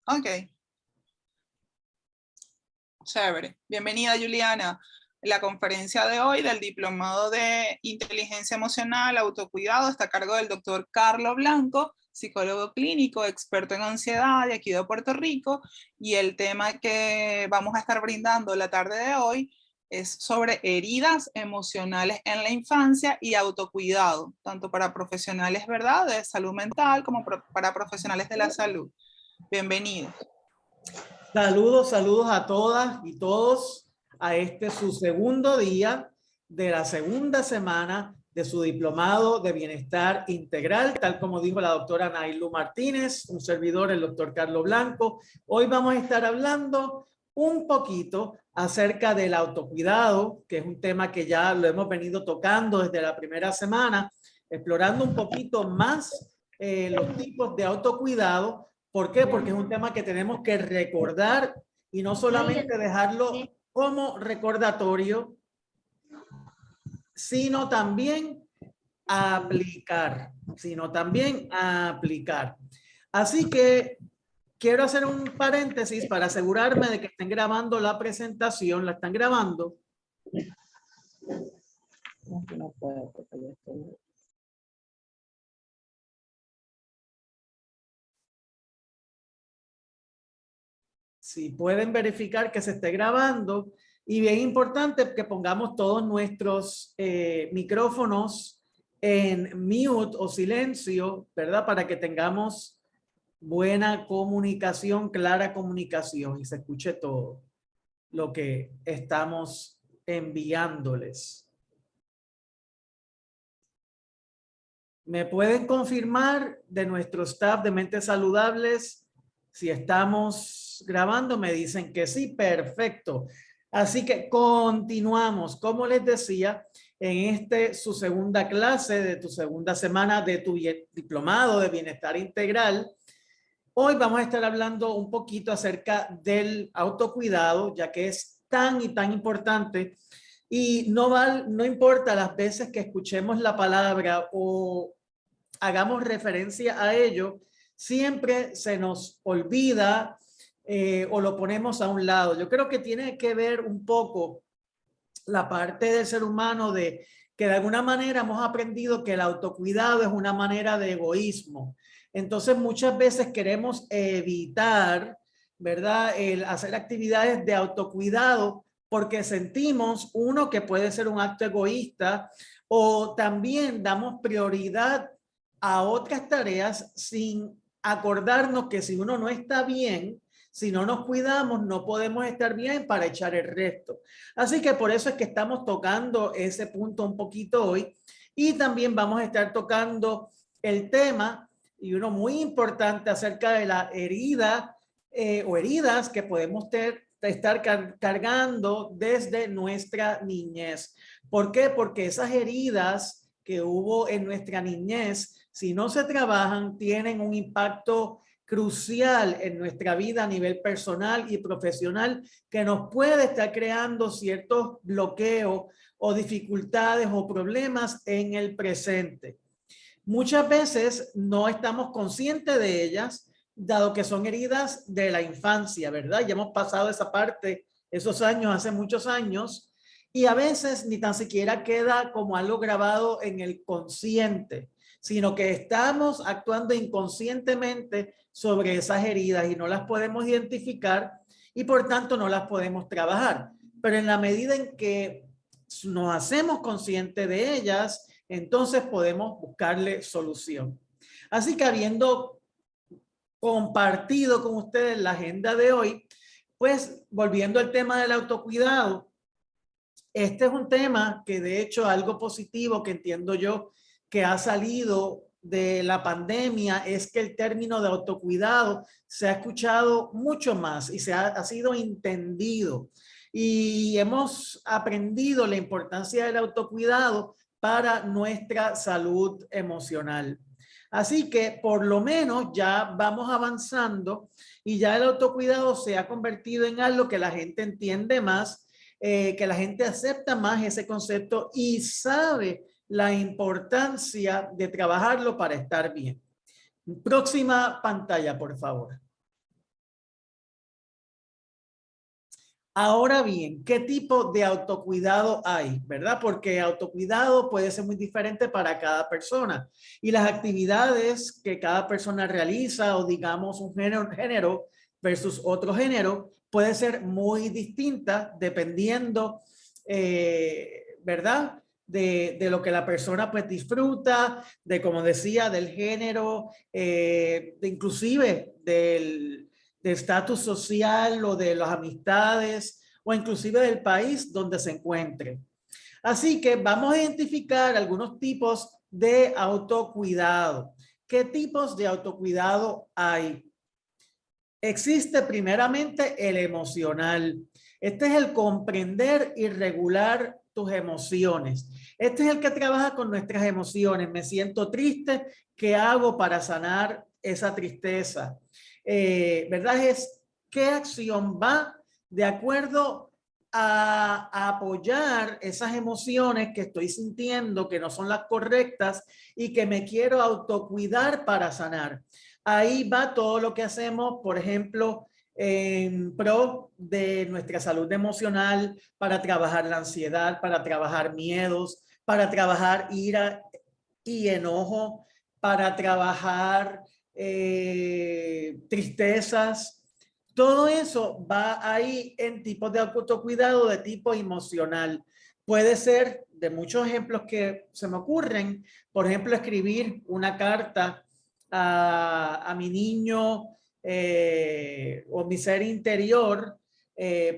Ok, chévere. Bienvenida, Juliana. La conferencia de hoy del Diplomado de Inteligencia Emocional, Autocuidado, está a cargo del doctor Carlos Blanco, psicólogo clínico, experto en ansiedad de aquí de Puerto Rico, y el tema que vamos a estar brindando la tarde de hoy es sobre heridas emocionales en la infancia y autocuidado, tanto para profesionales, ¿verdad?, de salud mental como para profesionales de la salud. Bienvenidos. Saludos, saludos a todas y todos a este su segundo día de la segunda semana de su diplomado de bienestar integral, tal como dijo la doctora Nailu Martínez, un servidor, el doctor Carlos Blanco. Hoy vamos a estar hablando un poquito acerca del autocuidado, que es un tema que ya lo hemos venido tocando desde la primera semana, explorando un poquito más los tipos de autocuidado. ¿Por qué? Porque es un tema que tenemos que recordar y no solamente dejarlo como recordatorio, sino también aplicar, Así que quiero hacer un paréntesis para asegurarme de que estén grabando la presentación. ¿La están grabando? No puedo porque yo estoy... Si pueden verificar que se esté grabando, y bien importante que pongamos todos nuestros micrófonos en mute o silencio, ¿verdad? Para que tengamos buena comunicación, clara comunicación y se escuche todo lo que estamos enviándoles. ¿Me pueden confirmar de nuestro staff de Mentes Saludables si estamos grabando? Me dicen que sí, perfecto. Así que continuamos. Como les decía, en su segunda clase de tu segunda semana de tu diplomado de bienestar integral, hoy vamos a estar hablando un poquito acerca del autocuidado, ya que es tan y tan importante. Y no importa las veces que escuchemos la palabra o hagamos referencia a ello, siempre se nos olvida o lo ponemos a un lado. Yo creo que tiene que ver un poco la parte del ser humano de que de alguna manera hemos aprendido que el autocuidado es una manera de egoísmo. Entonces muchas veces queremos evitar, ¿verdad?, el hacer actividades de autocuidado porque sentimos, uno, que puede ser un acto egoísta, o también damos prioridad a otras tareas sin acordarnos que si uno no está bien, si no nos cuidamos, no podemos estar bien para echar el resto. Así que por eso es que estamos tocando ese punto un poquito hoy, y también vamos a estar tocando el tema y uno muy importante acerca de la herida o heridas que podemos estar cargando desde nuestra niñez. ¿Por qué? Porque esas heridas que hubo en nuestra niñez, si no se trabajan, tienen un impacto crucial en nuestra vida a nivel personal y profesional, que nos puede estar creando ciertos bloqueos o dificultades o problemas en el presente. Muchas veces no estamos conscientes de ellas, dado que son heridas de la infancia, ¿verdad? Ya hemos pasado esa parte, esos años, hace muchos años, y a veces ni tan siquiera queda como algo grabado en el consciente, sino que estamos actuando inconscientemente sobre esas heridas y no las podemos identificar y por tanto no las podemos trabajar. Pero en la medida en que nos hacemos conscientes de ellas, entonces podemos buscarle solución. Así que habiendo compartido con ustedes la agenda de hoy, pues volviendo al tema del autocuidado, este es un tema que de hecho algo positivo que entiendo yo que ha salido de la pandemia es que el término de autocuidado se ha escuchado mucho más y ha sido entendido, y hemos aprendido la importancia del autocuidado para nuestra salud emocional. Así que por lo menos ya vamos avanzando y ya el autocuidado se ha convertido en algo que la gente entiende más, que la gente acepta más ese concepto y sabe la importancia de trabajarlo para estar bien. Próxima pantalla, por favor. Ahora bien, ¿qué tipo de autocuidado hay? ¿Verdad? Porque autocuidado puede ser muy diferente para cada persona y las actividades que cada persona realiza o digamos un género versus otro género puede ser muy distinta dependiendo, ¿verdad? De lo que la persona pues disfruta, de como decía, del género, inclusive del estatus social o de las amistades o inclusive del país donde se encuentre. Así que vamos a identificar algunos tipos de autocuidado. ¿Qué tipos de autocuidado hay? Existe primeramente el emocional. Este es el comprender y regular tus emociones. Este es el que trabaja con nuestras emociones. Me siento triste, ¿qué hago para sanar esa tristeza? ¿Verdad? Es qué acción va de acuerdo a apoyar esas emociones que estoy sintiendo que no son las correctas y que me quiero autocuidar para sanar. Ahí va todo lo que hacemos, por ejemplo, en pro de nuestra salud emocional, para trabajar la ansiedad, para trabajar miedos, para trabajar ira y enojo, para trabajar tristezas. Todo eso va ahí en tipos de autocuidado de tipo emocional. Puede ser de muchos ejemplos que se me ocurren, por ejemplo, escribir una carta a mi niño o mi ser interior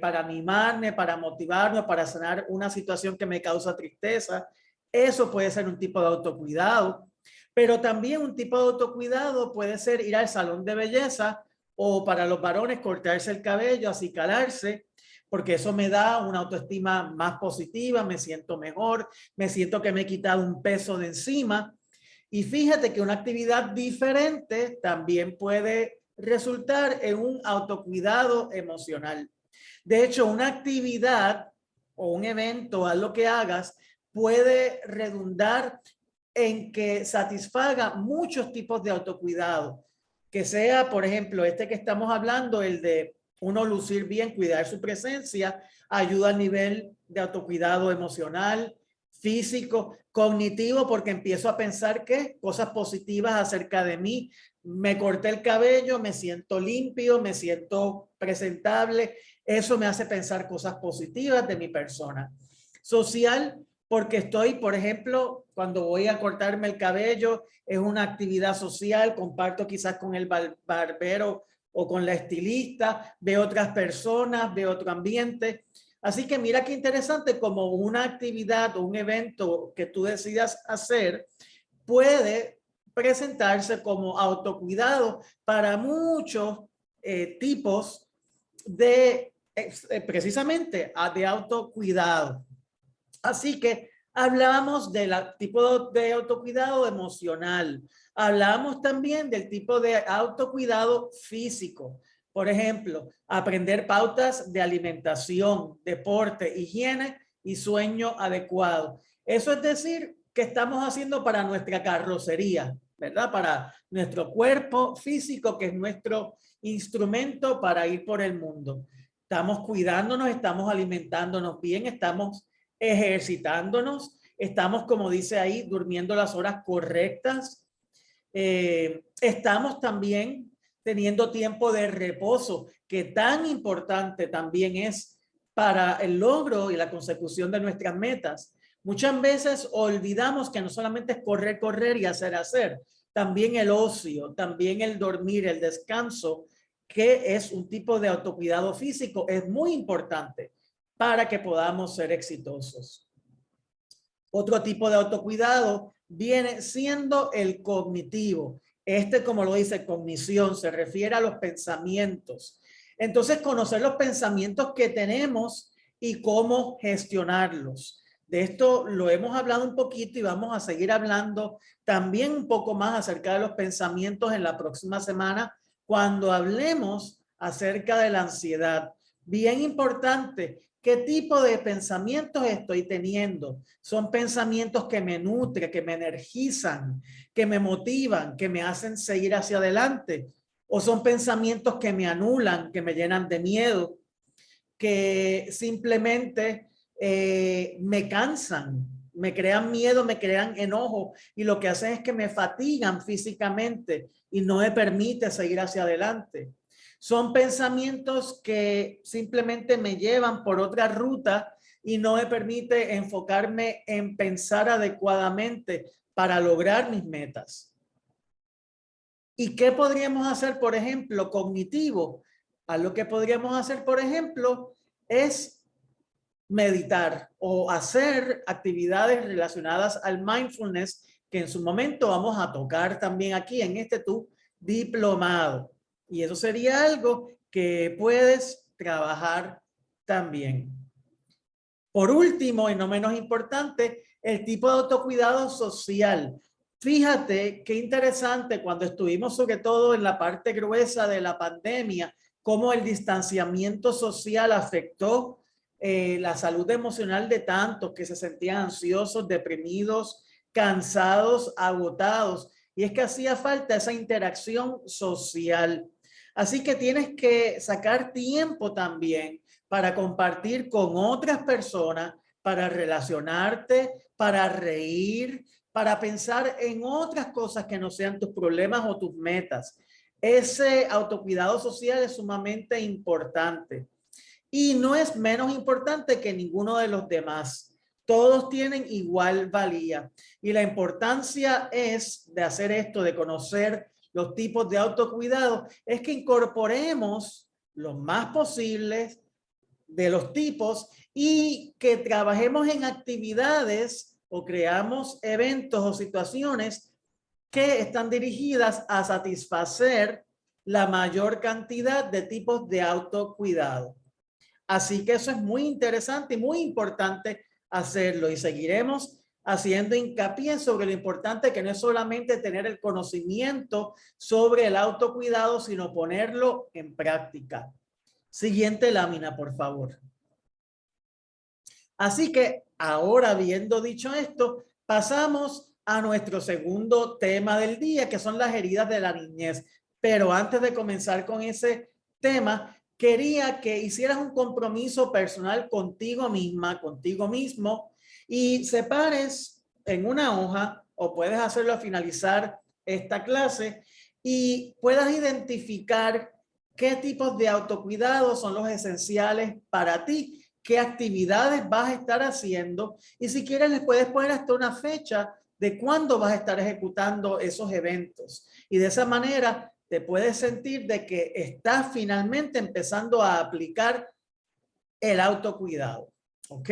para mimarme, para motivarme, para sanar una situación que me causa tristeza. Eso puede ser un tipo de autocuidado, pero también un tipo de autocuidado puede ser ir al salón de belleza o para los varones cortarse el cabello, acicalarse, porque eso me da una autoestima más positiva, me siento mejor, me siento que me he quitado un peso de encima. Y fíjate que una actividad diferente también puede resultar en un autocuidado emocional. De hecho, una actividad o un evento, haz lo que hagas, puede redundar en que satisfaga muchos tipos de autocuidado. Que sea, por ejemplo, este que estamos hablando, el de uno lucir bien, cuidar su presencia, ayuda al nivel de autocuidado emocional, físico, cognitivo, porque empiezo a pensar que cosas positivas acerca de mí. Me corté el cabello, me siento limpio, me siento presentable. Eso me hace pensar cosas positivas de mi persona. Social, porque estoy, por ejemplo, cuando voy a cortarme el cabello, es una actividad social, comparto quizás con el barbero o con la estilista, veo otras personas, veo otro ambiente. Así que mira qué interesante, como una actividad o un evento que tú decidas hacer puede presentarse como autocuidado para muchos tipos de precisamente de autocuidado. Así que hablábamos del tipo de autocuidado emocional. Hablábamos también del tipo de autocuidado físico. Por ejemplo, aprender pautas de alimentación, deporte, higiene y sueño adecuado. Eso es decir, que estamos haciendo para nuestra carrocería, ¿verdad? Para nuestro cuerpo físico, que es nuestro instrumento para ir por el mundo. Estamos cuidándonos, estamos alimentándonos bien, estamos ejercitándonos, estamos, como dice ahí, durmiendo las horas correctas. Estamos también teniendo tiempo de reposo, que tan importante también es para el logro y la consecución de nuestras metas. Muchas veces olvidamos que no solamente es correr, correr y hacer, también el ocio, también el dormir, el descanso, que es un tipo de autocuidado físico, es muy importante para que podamos ser exitosos. Otro tipo de autocuidado viene siendo el cognitivo. Este, como lo dice, cognición, se refiere a los pensamientos. Entonces, conocer los pensamientos que tenemos y cómo gestionarlos. De esto lo hemos hablado un poquito y vamos a seguir hablando también un poco más acerca de los pensamientos en la próxima semana cuando hablemos acerca de la ansiedad. Bien importante, ¿qué tipo de pensamientos estoy teniendo? Son pensamientos que me nutren, que me energizan, que me motivan, que me hacen seguir hacia adelante. O son pensamientos que me anulan, que me llenan de miedo. que simplemente me cansan, me crean miedo, me crean enojo y lo que hacen es que me fatigan físicamente y no me permite seguir hacia adelante. Son pensamientos que simplemente me llevan por otra ruta y no me permite enfocarme en pensar adecuadamente para lograr mis metas. ¿Y qué podríamos hacer, por ejemplo, cognitivo? Algo que podríamos hacer, por ejemplo, es meditar o hacer actividades relacionadas al mindfulness, que en su momento vamos a tocar también aquí en este tu diplomado. Y eso sería algo que puedes trabajar también. Por último, y no menos importante, el tipo de autocuidado social. Fíjate qué interesante cuando estuvimos sobre todo en la parte gruesa de la pandemia, cómo el distanciamiento social afectó la salud emocional de tantos que se sentían ansiosos, deprimidos, cansados, agotados. Y es que hacía falta esa interacción social. Así que tienes que sacar tiempo también para compartir con otras personas, para relacionarte, para reír, para pensar en otras cosas que no sean tus problemas o tus metas. Ese autocuidado social es sumamente importante y no es menos importante que ninguno de los demás. Todos tienen igual valía y la importancia es de hacer esto, de conocer los tipos de autocuidado, es que incorporemos lo más posible de los tipos y que trabajemos en actividades o creamos eventos o situaciones que están dirigidas a satisfacer la mayor cantidad de tipos de autocuidado. Así que eso es muy interesante y muy importante hacerlo y seguiremos haciendo hincapié sobre lo importante que no es solamente tener el conocimiento sobre el autocuidado, sino ponerlo en práctica. Siguiente lámina, por favor. Así que ahora, habiendo dicho esto, pasamos a nuestro segundo tema del día, que son las heridas de la niñez. Pero antes de comenzar con ese tema, quería que hicieras un compromiso personal contigo misma, contigo mismo, y separes en una hoja, o puedes hacerlo al finalizar esta clase, y puedas identificar qué tipos de autocuidado son los esenciales para ti, qué actividades vas a estar haciendo y si quieres les puedes poner hasta una fecha de cuándo vas a estar ejecutando esos eventos. Y de esa manera te puedes sentir de que estás finalmente empezando a aplicar el autocuidado. ¿Ok?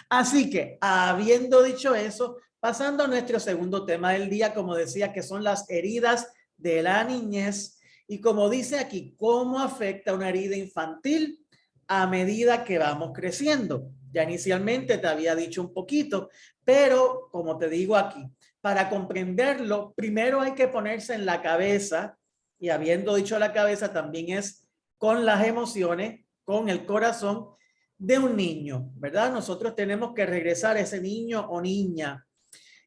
Así que, habiendo dicho eso, pasando a nuestro segundo tema del día, como decía, que son las heridas de la niñez. Y como dice aquí, ¿cómo afecta una herida infantil a medida que vamos creciendo? Ya inicialmente te había dicho un poquito, pero como te digo aquí, para comprenderlo, primero hay que ponerse en la cabeza, y habiendo dicho la cabeza, también es con las emociones, con el corazón de un niño, ¿verdad? Nosotros tenemos que regresar a ese niño o niña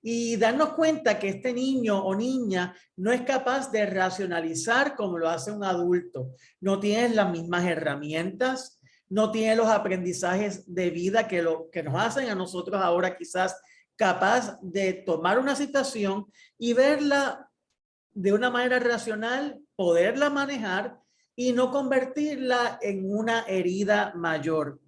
y darnos cuenta que este niño o niña no es capaz de racionalizar como lo hace un adulto. No tiene las mismas herramientas, no tiene los aprendizajes de vida que nos hacen a nosotros ahora quizás capaz de tomar una situación y verla de una manera racional, poderla manejar y no convertirla en una herida mayor.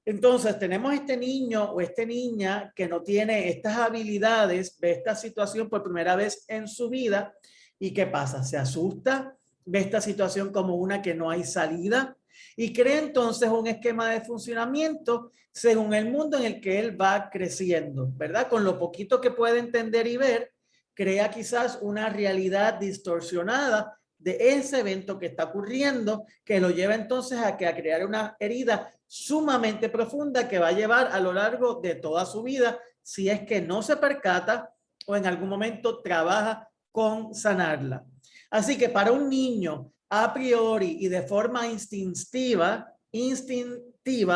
Entonces, tenemos este niño o esta niña que no tiene estas habilidades, ve esta situación por primera vez en su vida y ¿qué pasa? Se asusta, ve esta situación como una que no hay salida y crea entonces un esquema de funcionamiento según el mundo en el que él va creciendo, ¿verdad? Con lo poquito que puede entender y ver, crea quizás una realidad distorsionada de ese evento que está ocurriendo, que lo lleva entonces a crear una herida sumamente profunda que va a llevar a lo largo de toda su vida si es que no se percata o en algún momento trabaja con sanarla. Así que para un niño a priori y de forma instintiva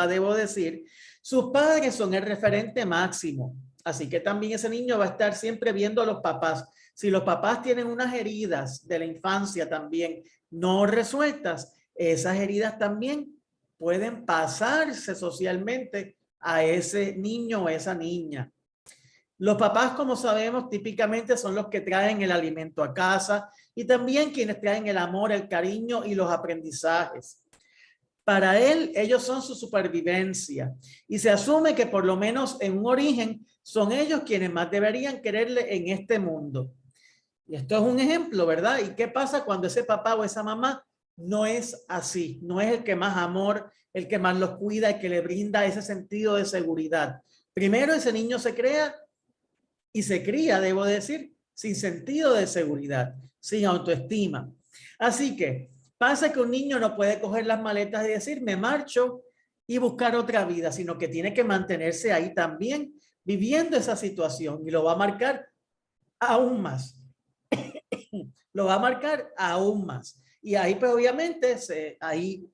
debo decir, sus padres son el referente máximo. Así que también ese niño va a estar siempre viendo a los papás. Si los papás tienen unas heridas de la infancia también no resueltas, esas heridas también pueden pasarse socialmente a ese niño o esa niña. Los papás, como sabemos, típicamente son los que traen el alimento a casa y también quienes traen el amor, el cariño y los aprendizajes. Para él, ellos son su supervivencia y se asume que por lo menos en un origen son ellos quienes más deberían quererle en este mundo. Y esto es un ejemplo, ¿verdad? ¿Y qué pasa cuando ese papá o esa mamá no es así? No es el que más amor, el que más los cuida, el que le brinda ese sentido de seguridad. Primero, ese niño se crea y se cría, debo decir, sin sentido de seguridad, sin autoestima. Así que pasa que un niño no puede coger las maletas y decir, me marcho y buscar otra vida, sino que tiene que mantenerse ahí también, viviendo esa situación y lo va a marcar aún más. Lo va a marcar aún más. Y ahí, pues obviamente, hay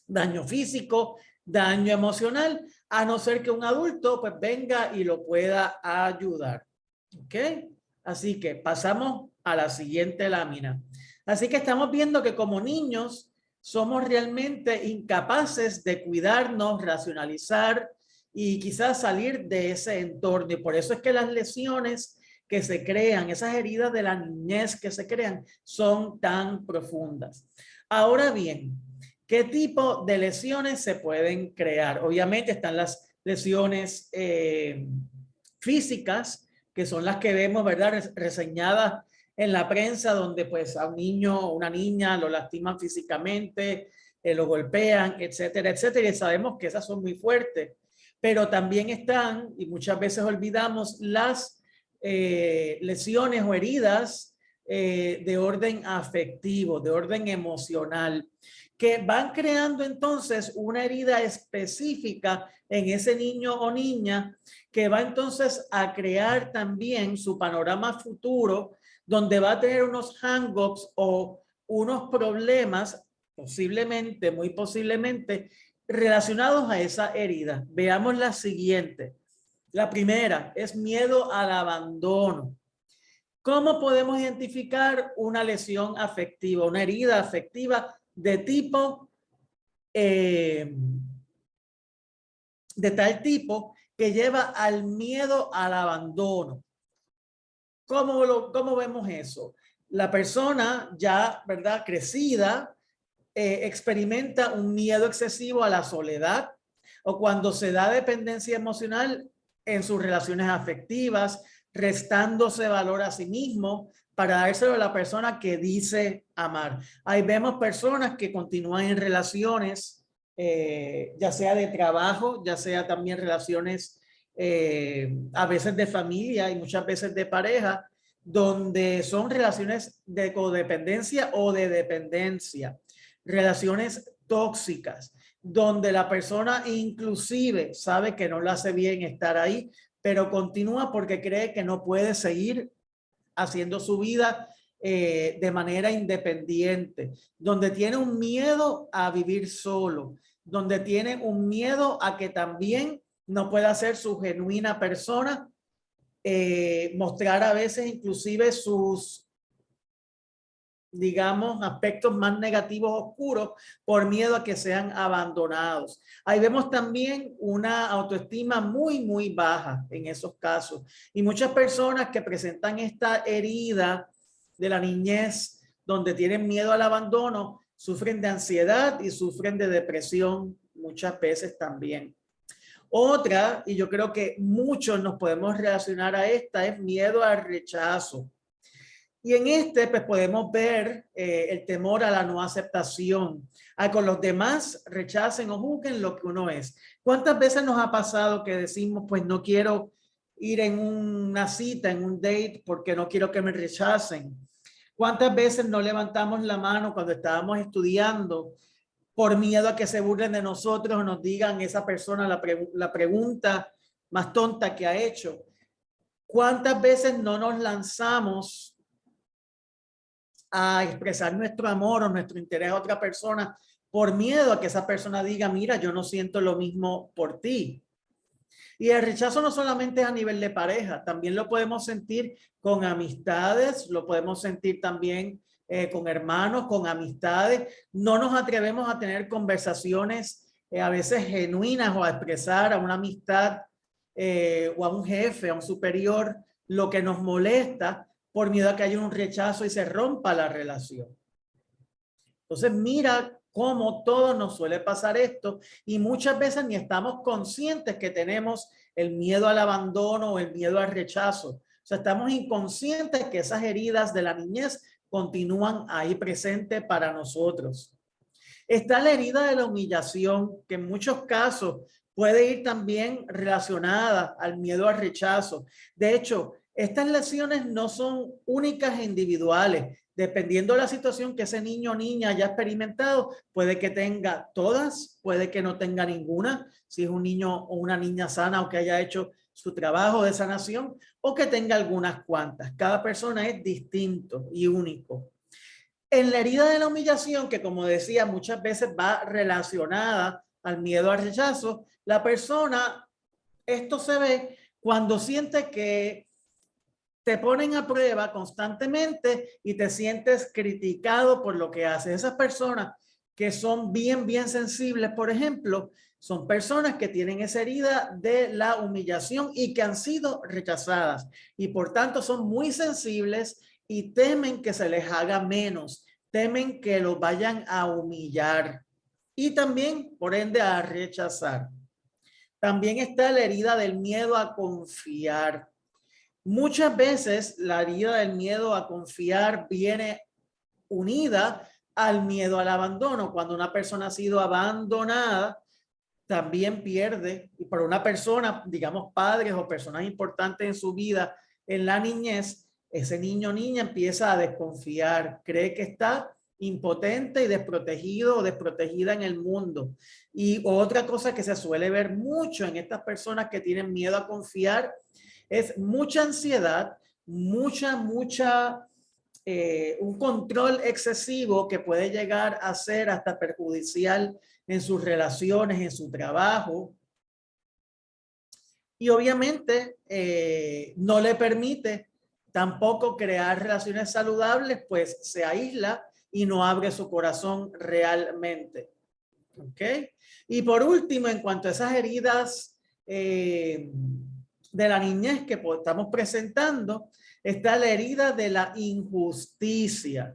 daño físico, daño emocional, a no ser que un adulto pues venga y lo pueda ayudar. ¿Ok? Así que pasamos a la siguiente lámina. Así que estamos viendo que como niños somos realmente incapaces de cuidarnos, racionalizar y quizás salir de ese entorno. Y por eso es que las lesiones que se crean, esas heridas de la niñez que se crean, son tan profundas. Ahora bien, ¿qué tipo de lesiones se pueden crear? Obviamente están las lesiones físicas, que son las que vemos, ¿verdad? Reseñadas en la prensa, donde pues a un niño o una niña lo lastiman físicamente, lo golpean, etcétera, etcétera. Y sabemos que esas son muy fuertes. Pero también están, y muchas veces olvidamos, las lesiones o heridas de orden afectivo, de orden emocional, que van creando entonces una herida específica en ese niño o niña que va entonces a crear también su panorama futuro, donde va a tener unos hang-ups o unos problemas posiblemente, muy posiblemente, relacionados a esa herida. Veamos la siguiente. La primera es miedo al abandono. ¿Cómo podemos identificar una lesión afectiva, una herida afectiva de tipo, de tal tipo que lleva al miedo al abandono? ¿Cómo vemos eso? La persona ya, ¿verdad? Crecida, experimenta un miedo excesivo a la soledad o cuando se da dependencia emocional en sus relaciones afectivas, restándose valor a sí mismo para dárselo a la persona que dice amar. Ahí vemos personas que continúan en relaciones, ya sea de trabajo, ya sea también relaciones a veces de familia y muchas veces de pareja, donde son relaciones de codependencia o de dependencia, relaciones tóxicas, donde la persona inclusive sabe que no le hace bien estar ahí, pero continúa porque cree que no puede seguir haciendo su vida de manera independiente, donde tiene un miedo a vivir solo, donde tiene un miedo a que también no pueda ser su genuina persona, mostrar a veces inclusive sus, digamos, aspectos más negativos, oscuros, por miedo a que sean abandonados. Ahí vemos también una autoestima muy baja en esos casos. Y muchas personas que presentan esta herida de la niñez, donde tienen miedo al abandono, sufren de ansiedad y sufren de depresión muchas veces también. Otra, y yo creo que muchos nos podemos relacionar a esta, es miedo al rechazo. Y en este, pues podemos ver el temor a la no aceptación, a que los demás rechacen o juzguen lo que uno es. ¿Cuántas veces nos ha pasado que decimos, pues no quiero ir en una cita, en un date, porque no quiero que me rechacen? ¿Cuántas veces no levantamos la mano cuando estábamos estudiando por miedo a que se burlen de nosotros o nos digan esa persona la pregunta más tonta que ha hecho? ¿Cuántas veces no nos lanzamos a expresar nuestro amor o nuestro interés a otra persona por miedo a que esa persona diga, mira, yo no siento lo mismo por ti? Y el rechazo no solamente es a nivel de pareja, también lo podemos sentir con amistades, lo podemos sentir también con hermanos, con amistades. No nos atrevemos a tener conversaciones a veces genuinas o a expresar a una amistad o a un jefe, a un superior, lo que nos molesta por miedo a que haya un rechazo y se rompa la relación. Entonces mira cómo todo nos suele pasar esto y muchas veces ni estamos conscientes que tenemos el miedo al abandono o el miedo al rechazo. O sea, estamos inconscientes que esas heridas de la niñez continúan ahí presentes para nosotros. Está la herida de la humillación, que en muchos casos puede ir también relacionada al miedo al rechazo. De hecho, estas lesiones no son únicas e individuales. Dependiendo de la situación que ese niño o niña haya experimentado, puede que tenga todas, puede que no tenga ninguna, si es un niño o una niña sana o que haya hecho su trabajo de sanación, o que tenga algunas cuantas. Cada persona es distinto y único. En la herida de la humillación, que como decía, muchas veces va relacionada al miedo al rechazo, la persona, esto se ve cuando siente que te ponen a prueba constantemente y te sientes criticado por lo que haces. Esas personas que son bien sensibles, por ejemplo, son personas que tienen esa herida de la humillación y que han sido rechazadas y por tanto son muy sensibles y temen que se les haga menos, temen que los vayan a humillar y también, por ende, a rechazar. También está la herida del miedo a confiar. Muchas veces la herida del miedo a confiar viene unida al miedo al abandono. Cuando una persona ha sido abandonada, también pierde, y para una persona, digamos padres o personas importantes en su vida en la niñez, ese niño o niña empieza a desconfiar, cree que está impotente y desprotegido o desprotegida en el mundo. Y otra cosa que se suele ver mucho en estas personas que tienen miedo a confiar es mucha ansiedad, un control excesivo que puede llegar a ser hasta perjudicial en sus relaciones, en su trabajo. Y obviamente no le permite tampoco crear relaciones saludables, pues se aísla y no abre su corazón realmente. ¿Ok? Y por último, en cuanto a esas heridas de la niñez que estamos presentando, está la herida de la injusticia.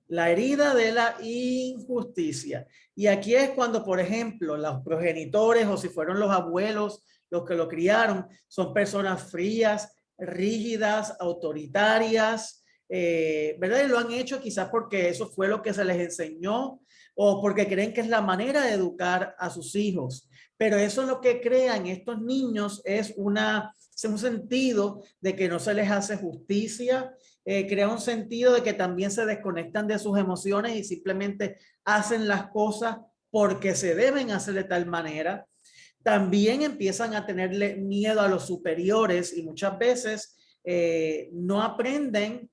La herida de la injusticia. Y aquí es cuando, por ejemplo, los progenitores o si fueron los abuelos los que lo criaron, son personas frías, rígidas, autoritarias, ¿verdad? Y lo han hecho quizás porque eso fue lo que se les enseñó o porque creen que es la manera de educar a sus hijos. Pero eso lo que crea en estos niños es un sentido de que no se les hace justicia, crea un sentido de que también se desconectan de sus emociones y simplemente hacen las cosas porque se deben hacer de tal manera. También empiezan a tenerle miedo a los superiores y muchas veces no aprenden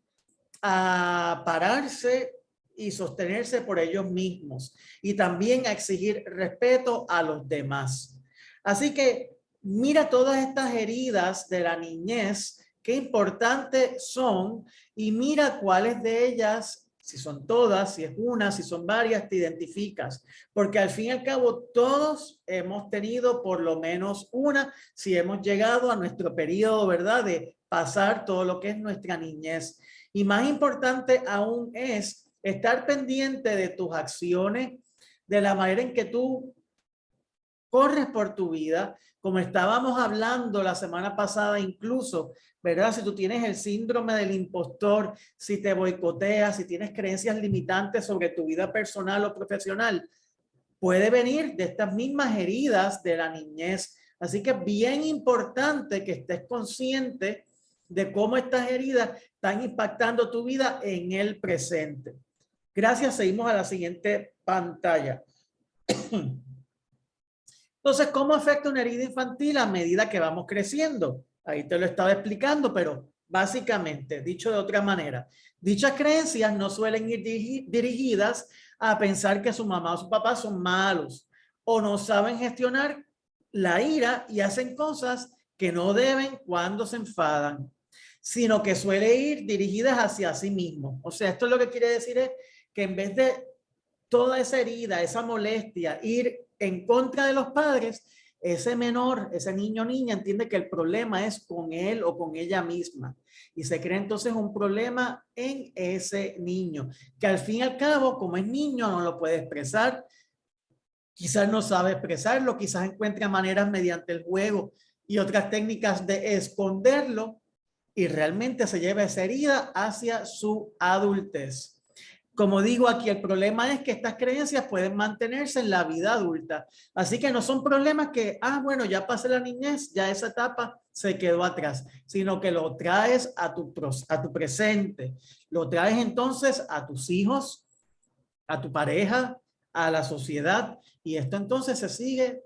a pararse y sostenerse por ellos mismos y también a exigir respeto a los demás. Así que mira todas estas heridas de la niñez, qué importantes son y mira cuáles de ellas, si son todas, si es una, si son varias, te identificas. Porque al fin y al cabo todos hemos tenido por lo menos una, si hemos llegado a nuestro periodo, ¿verdad? De pasar todo lo que es nuestra niñez. Y más importante aún es estar pendiente de tus acciones, de la manera en que tú corres por tu vida, como estábamos hablando la semana pasada incluso, ¿verdad? Si tú tienes el síndrome del impostor, si te boicoteas, si tienes creencias limitantes sobre tu vida personal o profesional, puede venir de estas mismas heridas de la niñez. Así que es bien importante que estés consciente de cómo estas heridas están impactando tu vida en el presente. Gracias, seguimos a la siguiente pantalla. Entonces, ¿cómo afecta una herida infantil a medida que vamos creciendo? Ahí te lo estaba explicando, pero básicamente, dicho de otra manera, dichas creencias no suelen ir dirigidas a pensar que su mamá o su papá son malos o no saben gestionar la ira y hacen cosas que no deben cuando se enfadan, sino que suele ir dirigidas hacia sí mismo. O sea, esto lo que quiere decir es que en vez de toda esa herida, esa molestia, ir en contra de los padres, ese menor, ese niño o niña entiende que el problema es con él o con ella misma y se crea entonces un problema en ese niño, que al fin y al cabo, como es niño, no lo puede expresar, quizás no sabe expresarlo, quizás encuentra maneras mediante el juego y otras técnicas de esconderlo y realmente se lleva esa herida hacia su adultez. Como digo aquí, el problema es que estas creencias pueden mantenerse en la vida adulta. Así que no son problemas que, bueno, ya pasé la niñez, ya esa etapa se quedó atrás, sino que lo traes a tu presente. Lo traes entonces a tus hijos, a tu pareja, a la sociedad. Y esto entonces se sigue,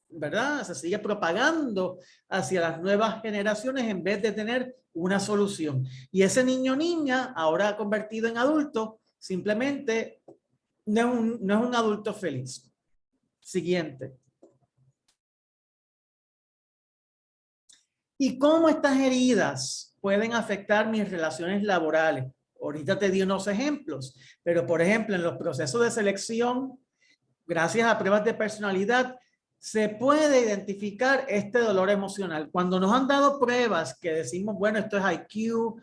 ¿verdad? Se sigue propagando hacia las nuevas generaciones en vez de tener una solución. Y ese niño o niña, ahora convertido en adulto, simplemente no es un adulto feliz. Siguiente. ¿Y cómo estas heridas pueden afectar mis relaciones laborales? Ahorita te di unos ejemplos, pero por ejemplo, en los procesos de selección, gracias a pruebas de personalidad, se puede identificar este dolor emocional. Cuando nos han dado pruebas que decimos, bueno, esto es IQ,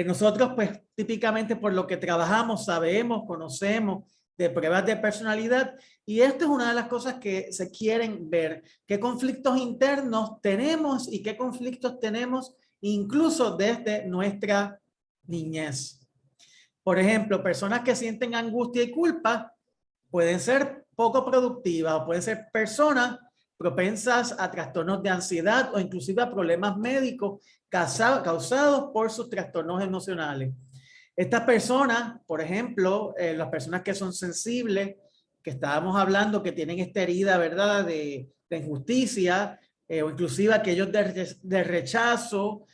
nosotros pues típicamente por lo que trabajamos, sabemos, conocemos de pruebas de personalidad y esto es una de las cosas que se quieren ver. ¿Qué conflictos internos tenemos y qué conflictos tenemos incluso desde nuestra niñez? Por ejemplo, personas que sienten angustia y culpa pueden ser poco productivas o pueden ser personas propensas a trastornos de ansiedad o inclusive a problemas médicos causados por sus trastornos emocionales. Estas personas, por ejemplo, las personas que son sensibles, que estábamos hablando, que tienen esta herida, ¿verdad?, de injusticia, o inclusive aquellos de rechazo,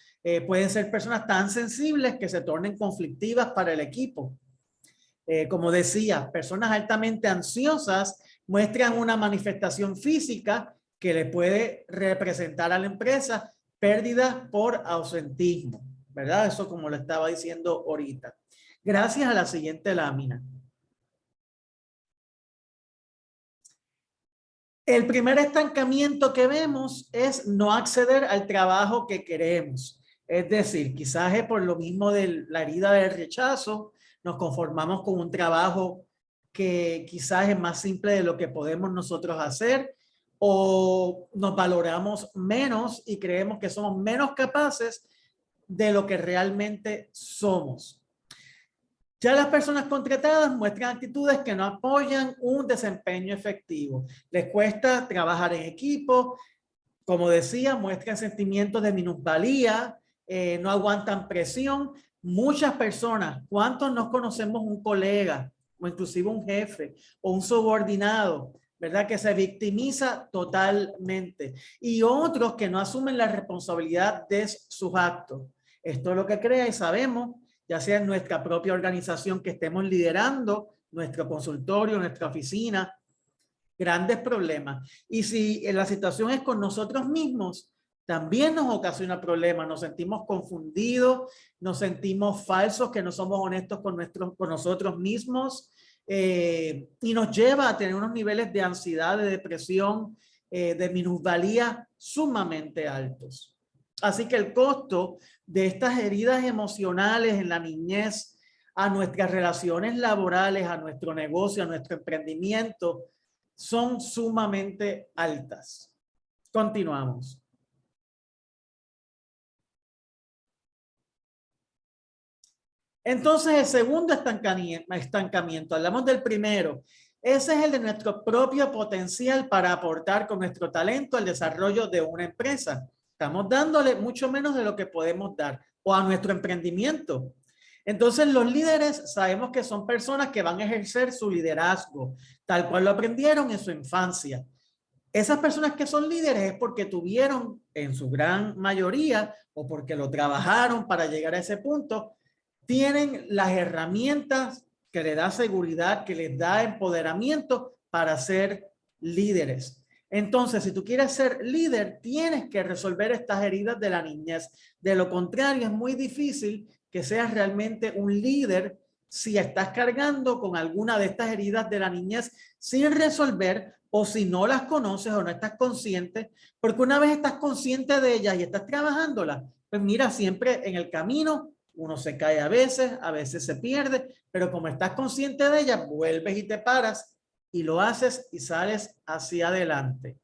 pueden ser personas tan sensibles que se tornen conflictivas para el equipo. Como decía, personas altamente ansiosas muestran una manifestación física que le puede representar a la empresa pérdida por ausentismo, ¿verdad? Eso como lo estaba diciendo ahorita. Gracias a la siguiente lámina. El primer estancamiento que vemos es no acceder al trabajo que queremos. Es decir, quizás es por lo mismo de la herida del rechazo, nos conformamos con un trabajo que quizás es más simple de lo que podemos nosotros hacer o nos valoramos menos y creemos que somos menos capaces de lo que realmente somos. Ya las personas contratadas muestran actitudes que no apoyan un desempeño efectivo. Les cuesta trabajar en equipo, como decía, muestran sentimientos de minusvalía, no aguantan presión. Muchas personas, ¿cuántos nos conocemos un colega o inclusive un jefe o un subordinado, verdad? Que se victimiza totalmente y otros que no asumen la responsabilidad de sus actos. Esto es lo que crea y sabemos, ya sea en nuestra propia organización que estemos liderando, nuestro consultorio, nuestra oficina, grandes problemas. Y si la situación es con nosotros mismos, también nos ocasiona problemas, nos sentimos confundidos, nos sentimos falsos, que no somos honestos con nosotros mismos y nos lleva a tener unos niveles de ansiedad, de depresión, de minusvalía sumamente altos. Así que el costo de estas heridas emocionales en la niñez a nuestras relaciones laborales, a nuestro negocio, a nuestro emprendimiento, son sumamente altas. Continuamos. Entonces, el segundo estancamiento, hablamos del primero. Ese es el de nuestro propio potencial para aportar con nuestro talento al desarrollo de una empresa. Estamos dándole mucho menos de lo que podemos dar o a nuestro emprendimiento. Entonces, los líderes sabemos que son personas que van a ejercer su liderazgo, tal cual lo aprendieron en su infancia. Esas personas que son líderes es porque tuvieron, en su gran mayoría, o porque lo trabajaron para llegar a ese punto, tienen las herramientas que les da seguridad, que les da empoderamiento para ser líderes. Entonces, si tú quieres ser líder, tienes que resolver estas heridas de la niñez. De lo contrario, es muy difícil que seas realmente un líder si estás cargando con alguna de estas heridas de la niñez sin resolver, o si no las conoces o no estás consciente, porque una vez estás consciente de ellas y estás trabajándolas, pues mira, siempre en el camino uno se cae a veces se pierde, pero como estás consciente de ellas, vuelves y te paras y lo haces y sales hacia adelante.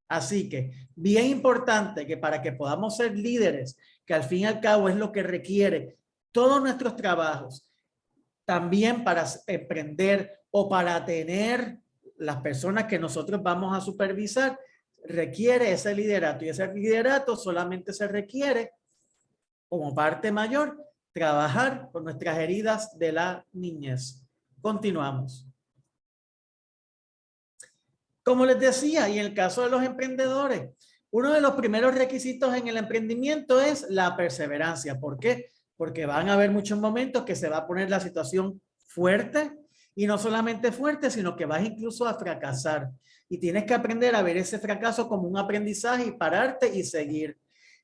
Así que bien importante que para que podamos ser líderes, que al fin y al cabo es lo que requiere todos nuestros trabajos, también para emprender o para tener las personas que nosotros vamos a supervisar, requiere ese liderato, y ese liderato solamente se requiere como parte mayor trabajar con nuestras heridas de la niñez. Continuamos. Como les decía, y en el caso de los emprendedores, uno de los primeros requisitos en el emprendimiento es la perseverancia. ¿Por qué? Porque van a haber muchos momentos que se va a poner la situación fuerte, y no solamente fuerte, sino que vas incluso a fracasar. Y tienes que aprender a ver ese fracaso como un aprendizaje y pararte y seguir.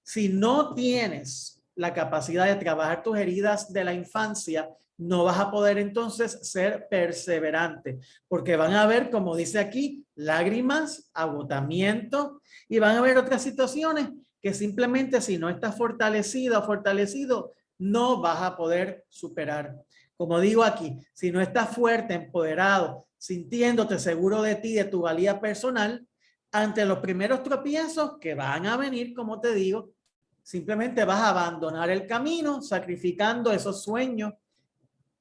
Si no tienes la capacidad de trabajar tus heridas de la infancia, no vas a poder entonces ser perseverante, porque van a haber, como dice aquí, lágrimas, agotamiento, y van a haber otras situaciones que simplemente si no estás fortalecida o fortalecido, no vas a poder superar. Como digo aquí, si no estás fuerte, empoderado, sintiéndote seguro de ti, de tu valía personal, ante los primeros tropiezos que van a venir, como te digo, simplemente vas a abandonar el camino, sacrificando esos sueños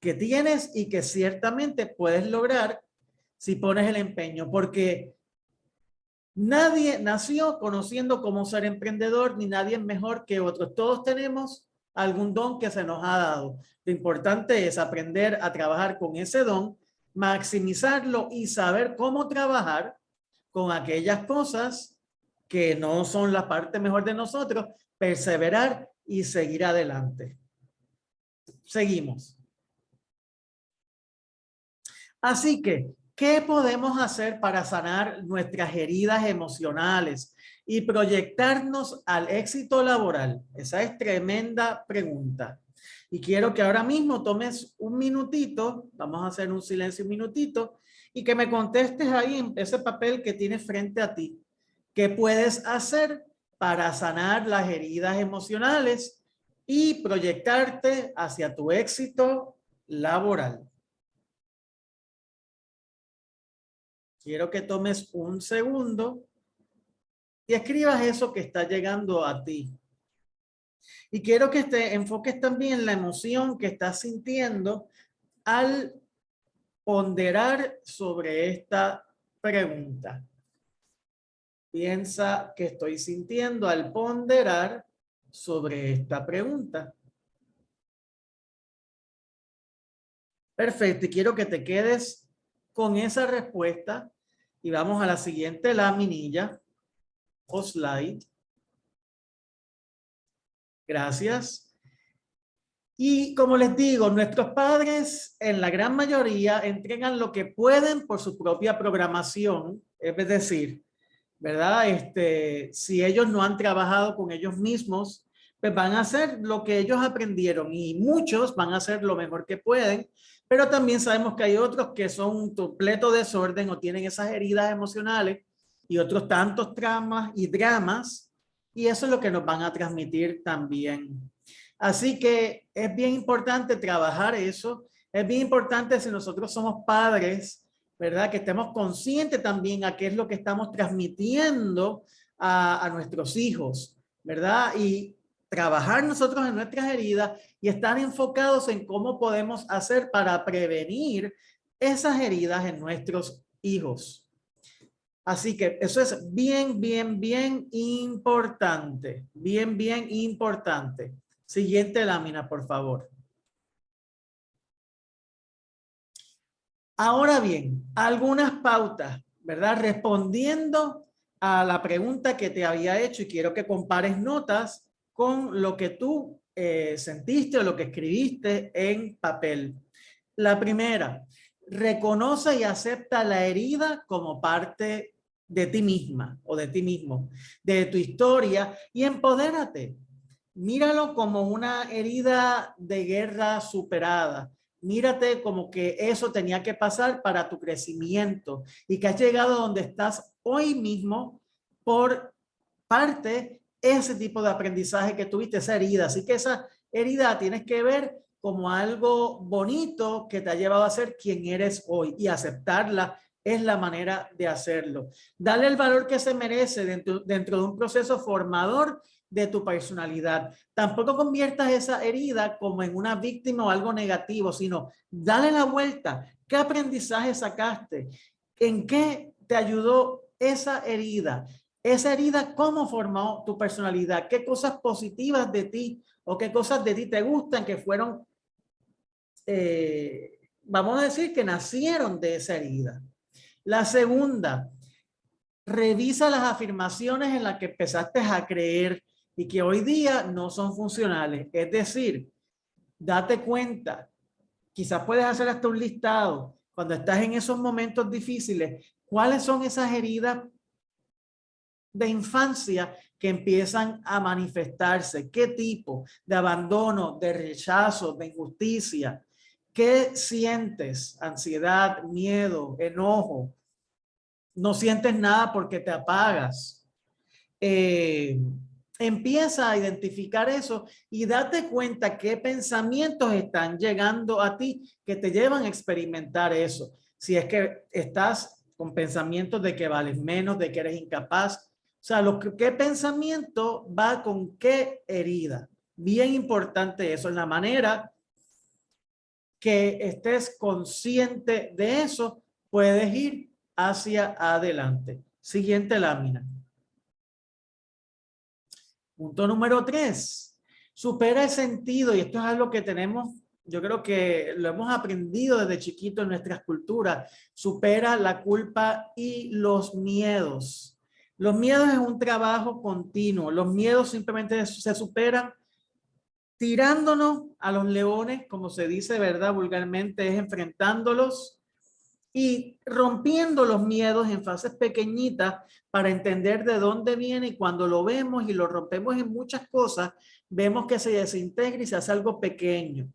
que tienes y que ciertamente puedes lograr si pones el empeño, porque nadie nació conociendo cómo ser emprendedor, ni nadie es mejor que otros. Todos tenemos algún don que se nos ha dado. Lo importante es aprender a trabajar con ese don, maximizarlo y saber cómo trabajar con aquellas cosas que no son la parte mejor de nosotros, perseverar y seguir adelante. Seguimos. Así que, ¿qué podemos hacer para sanar nuestras heridas emocionales y proyectarnos al éxito laboral? Esa es tremenda pregunta. Y quiero que ahora mismo tomes un minutito, vamos a hacer un silencio un minutito, y que me contestes ahí en ese papel que tienes frente a ti. ¿Qué puedes hacer para sanar las heridas emocionales y proyectarte hacia tu éxito laboral? Quiero que tomes un segundo y escribas eso que está llegando a ti. Y quiero que te enfoques también en la emoción que estás sintiendo al ponderar sobre esta pregunta. Piensa que estoy sintiendo al ponderar sobre esta pregunta. Perfecto, y quiero que te quedes con esa respuesta y vamos a la siguiente laminilla o slide. Gracias. Y como les digo, nuestros padres en la gran mayoría entregan lo que pueden por su propia programación, es decir, ¿verdad? Si ellos no han trabajado con ellos mismos, pues van a hacer lo que ellos aprendieron, y muchos van a hacer lo mejor que pueden, pero también sabemos que hay otros que son un completo desorden o tienen esas heridas emocionales y otros tantos traumas y dramas, y eso es lo que nos van a transmitir también. Así que es bien importante trabajar eso. Es bien importante, si nosotros somos padres, ¿verdad? Que estemos conscientes también a qué es lo que estamos transmitiendo a nuestros hijos, ¿verdad? Y trabajar nosotros en nuestras heridas y estar enfocados en cómo podemos hacer para prevenir esas heridas en nuestros hijos. Así que eso es bien, bien, bien importante. Bien, bien importante. Siguiente lámina, por favor. Ahora bien, algunas pautas, ¿verdad? Respondiendo a la pregunta que te había hecho, y quiero que compares notas con lo que tú sentiste o lo que escribiste en papel. La primera, reconoce y acepta la herida como parte de ti misma o de ti mismo, de tu historia, y empodérate. Míralo como una herida de guerra superada. Mírate como que eso tenía que pasar para tu crecimiento y que has llegado a donde estás hoy mismo por parte ese tipo de aprendizaje que tuviste, esa herida. Así que esa herida tienes que ver como algo bonito que te ha llevado a ser quien eres hoy, y aceptarla es la manera de hacerlo. Dale el valor que se merece dentro de un proceso formador de tu personalidad. Tampoco conviertas esa herida como en una víctima o algo negativo, sino dale la vuelta. ¿Qué aprendizaje sacaste? ¿En qué te ayudó esa herida? Esa herida, ¿cómo formó tu personalidad? ¿Qué cosas positivas de ti o qué cosas de ti te gustan que fueron, vamos a decir, que nacieron de esa herida? La segunda, revisa las afirmaciones en las que empezaste a creer y que hoy día no son funcionales. Es decir, date cuenta, quizás puedes hacer hasta un listado cuando estás en esos momentos difíciles, cuáles son esas heridas de infancia que empiezan a manifestarse, qué tipo de abandono, de rechazo, de injusticia, qué sientes, ansiedad, miedo, enojo, no sientes nada porque te apagas. Empieza a identificar eso y date cuenta qué pensamientos están llegando a ti que te llevan a experimentar eso. Si es que estás con pensamientos de que vales menos, de que eres incapaz. O sea, ¿qué pensamiento va con qué herida? Bien importante eso, en la manera que estés consciente de eso, puedes ir hacia adelante. Siguiente lámina. Punto número 3. Supera el sentido, y esto es algo que tenemos, yo creo que lo hemos aprendido desde chiquito en nuestras culturas. Supera la culpa y los miedos. Los miedos es un trabajo continuo. Los miedos simplemente se superan tirándonos a los leones, como se dice, ¿verdad? Vulgarmente es enfrentándolos y rompiendo los miedos en fases pequeñitas para entender de dónde viene, y cuando lo vemos y lo rompemos en muchas cosas, vemos que se desintegra y se hace algo pequeño.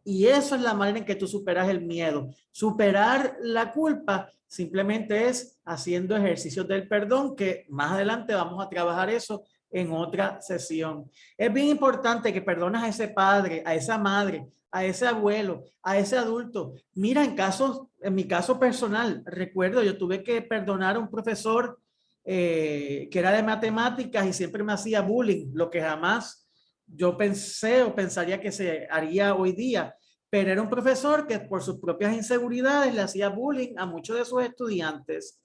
Y eso es la manera en que tú superas el miedo. Superar la culpa simplemente es haciendo ejercicios del perdón, que más adelante vamos a trabajar eso en otra sesión. Es bien importante que perdones a ese padre, a esa madre, a ese abuelo, a ese adulto. Mira, en mi caso personal, recuerdo, yo tuve que perdonar a un profesor que era de matemáticas y siempre me hacía bullying, lo que jamás yo pensé o pensaría que se haría hoy día, pero era un profesor que por sus propias inseguridades le hacía bullying a muchos de sus estudiantes.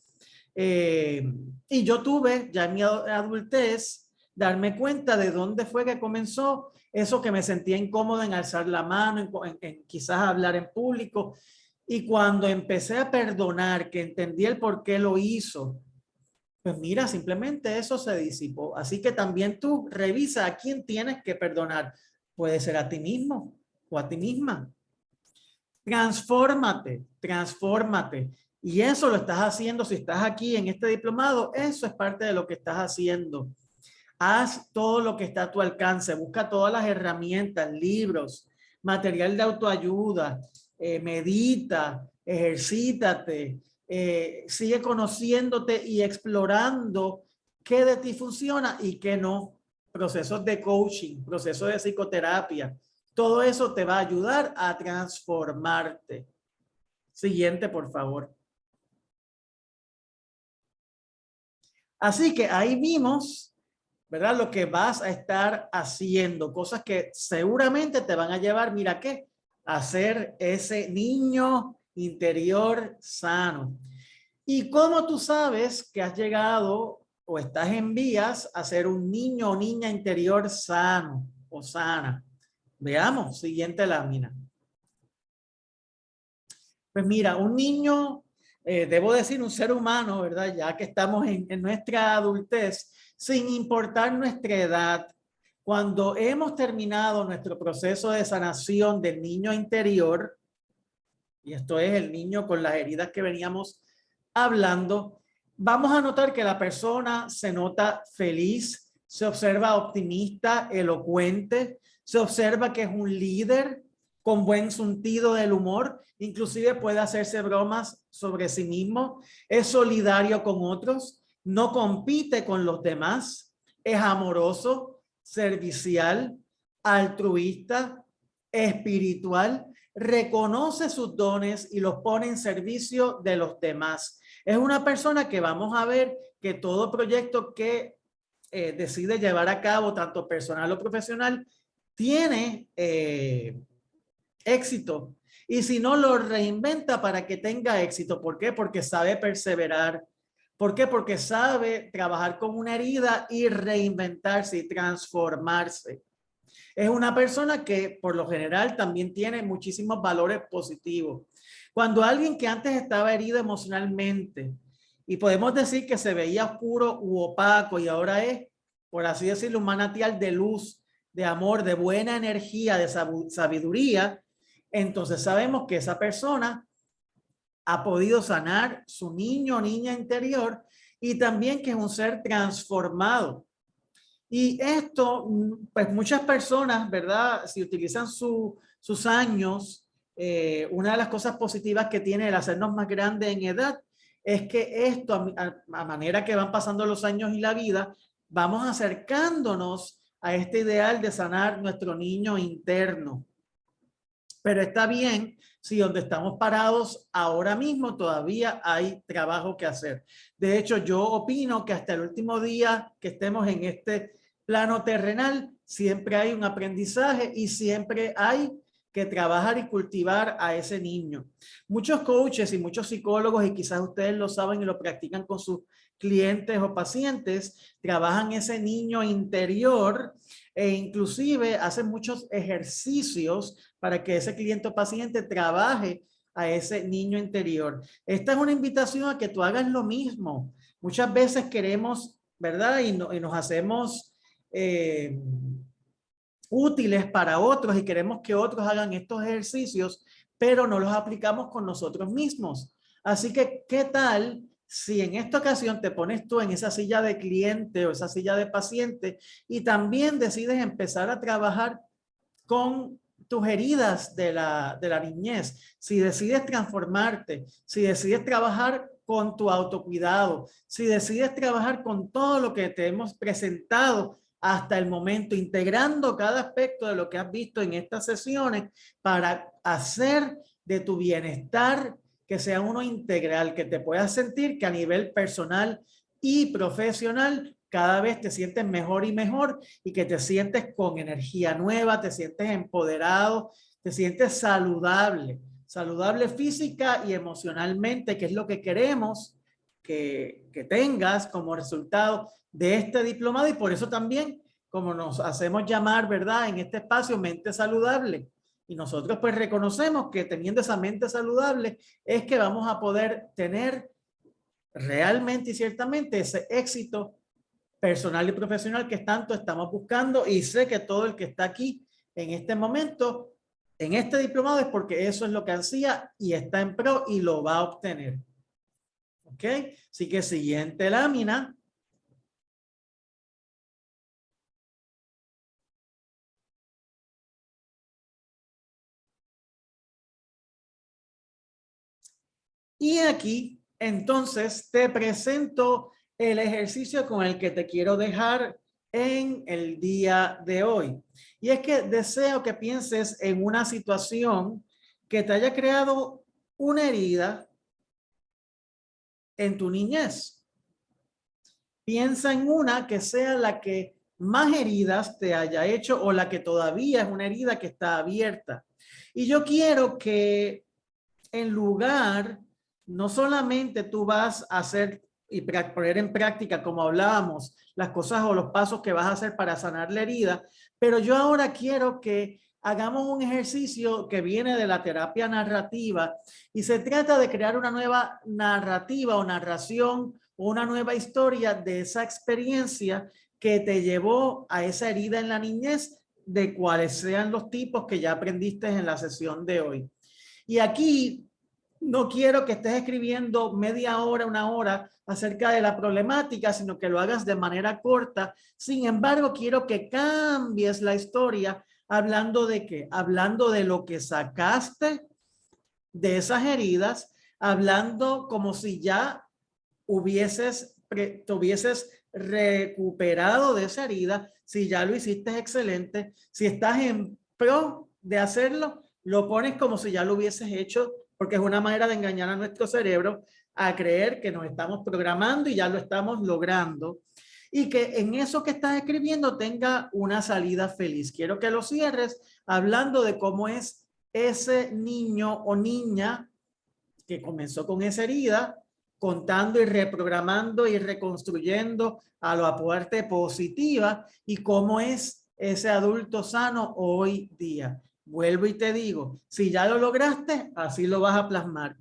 Y yo tuve ya en mi adultez darme cuenta de dónde fue que comenzó eso, que me sentía incómodo en alzar la mano, en quizás hablar en público. Y cuando empecé a perdonar, que entendí el por qué lo hizo, pues mira, simplemente eso se disipó. Así que también tú revisa a quién tienes que perdonar. Puede ser a ti mismo o a ti misma. Transfórmate, transfórmate. Y eso lo estás haciendo si estás aquí en este diplomado. Eso es parte de lo que estás haciendo. Haz todo lo que está a tu alcance. Busca todas las herramientas, libros, material de autoayuda, medita, ejercítate, sigue conociéndote y explorando qué de ti funciona y qué no. Procesos de coaching, procesos de psicoterapia. Todo eso te va a ayudar a transformarte. Siguiente, por favor. Así que ahí vimos, ¿verdad? Lo que vas a estar haciendo, cosas que seguramente te van a llevar, mira qué, a ser ese niño interior sano. ¿Y cómo tú sabes que has llegado o estás en vías a ser un niño o niña interior sano o sana? Veamos, siguiente lámina. Pues mira, un niño, debo decir un ser humano, ¿verdad? Ya que estamos en nuestra adultez, sin importar nuestra edad, cuando hemos terminado nuestro proceso de sanación del niño interior, y esto es el niño con las heridas que veníamos hablando, Vamos a notar que la persona se nota feliz, se observa optimista, elocuente, se observa que es un líder con buen sentido del humor, inclusive puede hacerse bromas sobre sí mismo, es solidario con otros, no compite con los demás, es amoroso, servicial, altruista, espiritual, reconoce sus dones y los pone en servicio de los demás. Es una persona que vamos a ver que todo proyecto que decide llevar a cabo, tanto personal o profesional, tiene éxito. Y si no, lo reinventa para que tenga éxito. ¿Por qué? Porque sabe perseverar. ¿Por qué? Porque sabe trabajar con una herida y reinventarse y transformarse. Es una persona que por lo general también tiene muchísimos valores positivos. Cuando alguien que antes estaba herido emocionalmente y podemos decir que se veía oscuro u opaco y ahora es, por así decirlo, un manantial de luz, de amor, de buena energía, de sabiduría, entonces sabemos que esa persona ha podido sanar su niño o niña interior y también que es un ser transformado. Y esto, pues muchas personas, ¿verdad? Si utilizan sus años, una de las cosas positivas que tiene el hacernos más grandes en edad es que esto, a manera que van pasando los años y la vida, vamos acercándonos a este ideal de sanar nuestro niño interno. Pero está bien si donde estamos parados ahora mismo todavía hay trabajo que hacer. De hecho, yo opino que hasta el último día que estemos en este plano terrenal, siempre hay un aprendizaje y siempre hay que trabajar y cultivar a ese niño. Muchos coaches y muchos psicólogos, y quizás ustedes lo saben y lo practican con sus clientes o pacientes, trabajan ese niño interior e inclusive hacen muchos ejercicios para que ese cliente o paciente trabaje a ese niño interior. Esta es una invitación a que tú hagas lo mismo. Muchas veces queremos, ¿verdad? Y nos hacemos útiles para otros y queremos que otros hagan estos ejercicios, pero no los aplicamos con nosotros mismos. Así que, ¿qué tal si en esta ocasión te pones tú en esa silla de cliente o esa silla de paciente y también decides empezar a trabajar con tus heridas de la niñez? Si decides transformarte, si decides trabajar con tu autocuidado, si decides trabajar con todo lo que te hemos presentado hasta el momento, integrando cada aspecto de lo que has visto en estas sesiones para hacer de tu bienestar que sea uno integral, que te puedas sentir que a nivel personal y profesional cada vez te sientes mejor y mejor y que te sientes con energía nueva, te sientes empoderado, te sientes saludable, saludable física y emocionalmente, que es lo que queremos que tengas como resultado de este diplomado. Y por eso también, como nos hacemos llamar, ¿verdad? En este espacio, mente saludable. Y nosotros pues reconocemos que teniendo esa mente saludable es que vamos a poder tener realmente y ciertamente ese éxito personal y profesional que tanto estamos buscando. Y sé que todo el que está aquí en este momento, en este diplomado, es porque eso es lo que ansía y está en pro y lo va a obtener. ¿Ok? Así que siguiente lámina. Y aquí, entonces, te presento el ejercicio con el que te quiero dejar en el día de hoy. Y es que deseo que pienses en una situación que te haya creado una herida en tu niñez. Piensa en una que sea la que más heridas te haya hecho o la que todavía es una herida que está abierta. Y yo quiero que en lugar, no solamente tú vas a hacer y poner en práctica, como hablábamos, las cosas o los pasos que vas a hacer para sanar la herida, pero yo ahora quiero que hagamos un ejercicio que viene de la terapia narrativa y se trata de crear una nueva narrativa o narración o una nueva historia de esa experiencia que te llevó a esa herida en la niñez, de cuáles sean los tipos que ya aprendiste en la sesión de hoy. Y aquí No quiero que estés escribiendo media hora, una hora acerca de la problemática, sino que lo hagas de manera corta. Sin embargo, quiero que cambies la historia hablando de qué, hablando de lo que sacaste de esas heridas, hablando como si ya te hubieses recuperado de esa herida, si ya lo hiciste excelente, si estás en pro de hacerlo, lo pones como si ya lo hubieses hecho, porque es una manera de engañar a nuestro cerebro a creer que nos estamos programando y ya lo estamos logrando. Y que en eso que estás escribiendo tenga una salida feliz. Quiero que lo cierres hablando de cómo es ese niño o niña que comenzó con esa herida, contando y reprogramando y reconstruyendo a la parte positiva y cómo es ese adulto sano hoy día. Vuelvo y te digo, si ya lo lograste, así lo vas a plasmar.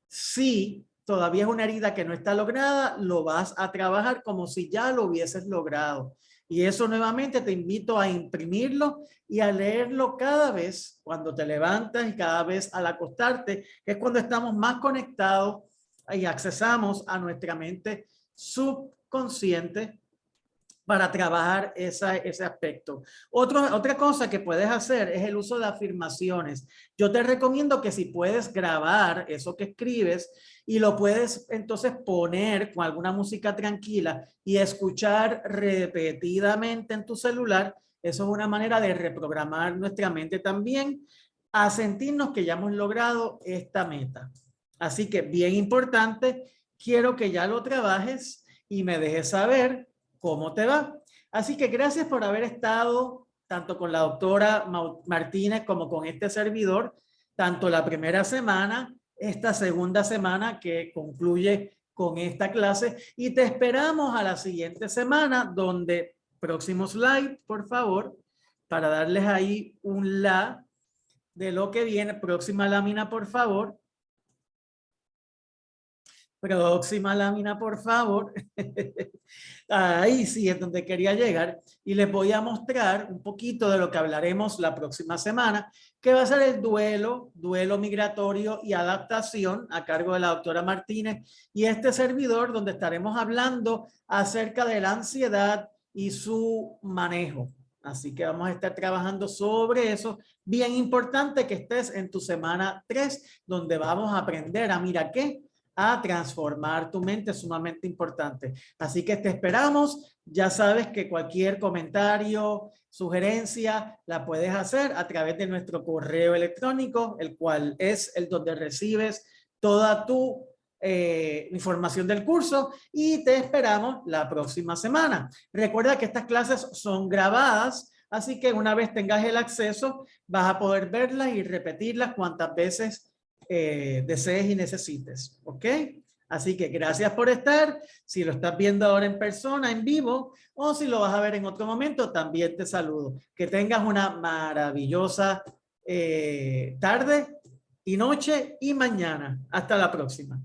Si todavía es una herida que no está lograda, lo vas a trabajar como si ya lo hubieses logrado. Y eso nuevamente te invito a imprimirlo y a leerlo cada vez cuando te levantas y cada vez al acostarte, que es cuando estamos más conectados y accesamos a nuestra mente subconsciente para trabajar ese aspecto. Otra cosa que puedes hacer es el uso de afirmaciones. Yo te recomiendo que si puedes grabar eso que escribes y lo puedes entonces poner con alguna música tranquila y escuchar repetidamente en tu celular, eso es una manera de reprogramar nuestra mente también a sentirnos que ya hemos logrado esta meta. Así que bien importante, quiero que ya lo trabajes y me dejes saber cómo te va. Así que gracias por haber estado tanto con la doctora Martínez como con este servidor, tanto la primera semana, esta segunda semana que concluye con esta clase y te esperamos a la siguiente semana donde próximo slide, por favor, para darles ahí un la de lo que viene. Próxima lámina, por favor. Próxima lámina, por favor. Ahí sí es donde quería llegar y les voy a mostrar un poquito de lo que hablaremos la próxima semana, que va a ser el duelo migratorio y adaptación a cargo de la doctora Martínez y este servidor, donde estaremos hablando acerca de la ansiedad y su manejo. Así que vamos a estar trabajando sobre eso. Bien importante que estés en tu semana 3, donde vamos a aprender a mira qué, a transformar tu mente, es sumamente importante. Así que te esperamos. Ya sabes que cualquier comentario, sugerencia, la puedes hacer a través de nuestro correo electrónico, el cual es el donde recibes toda tu información del curso y te esperamos la próxima semana. Recuerda que estas clases son grabadas, así que una vez tengas el acceso, vas a poder verlas y repetirlas cuantas veces desees y necesites, ¿ok? Así que gracias por estar. Si lo estás viendo ahora en persona, en vivo, o si lo vas a ver en otro momento, también te saludo. Que tengas una maravillosa tarde y noche y mañana. Hasta la próxima.